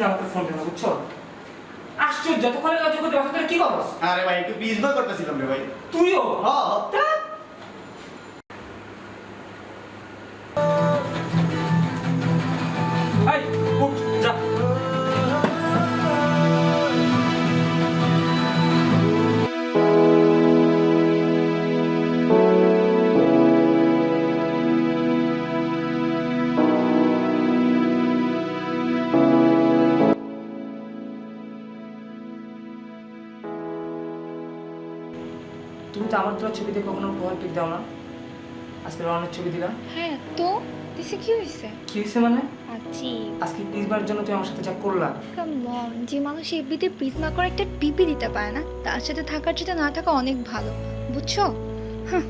আমাকে ফোন দেবে বুঝছো? আশ্চর্য, যতক্ষণে লজ্জা করতে বাসা কি করস? আরে ভাই একটু বিজনেস করতেছিলাম রে ভাই। তুইও? হ্যাঁ তা? এই, উঠ, যা। তুমি তো আমার তোমার ছবিতে কখনো উপহার পিক দাও না, আজকে রনের ছবি দিলাম। হ্যাঁ তো দিছে কি হয়েছে? কি হয়েছে মানে? আচ্ছা আজকে পিসবার জন্য তুমি আমার সাথে যা করলা। কামন, যে মানুষ এমনিতে প্রিজমা করে একটা পিপি দিতে পারে না, তার সাথে থাকার চেয়ে না থাকা অনেক ভালো, বুঝছো? হ্যাঁ।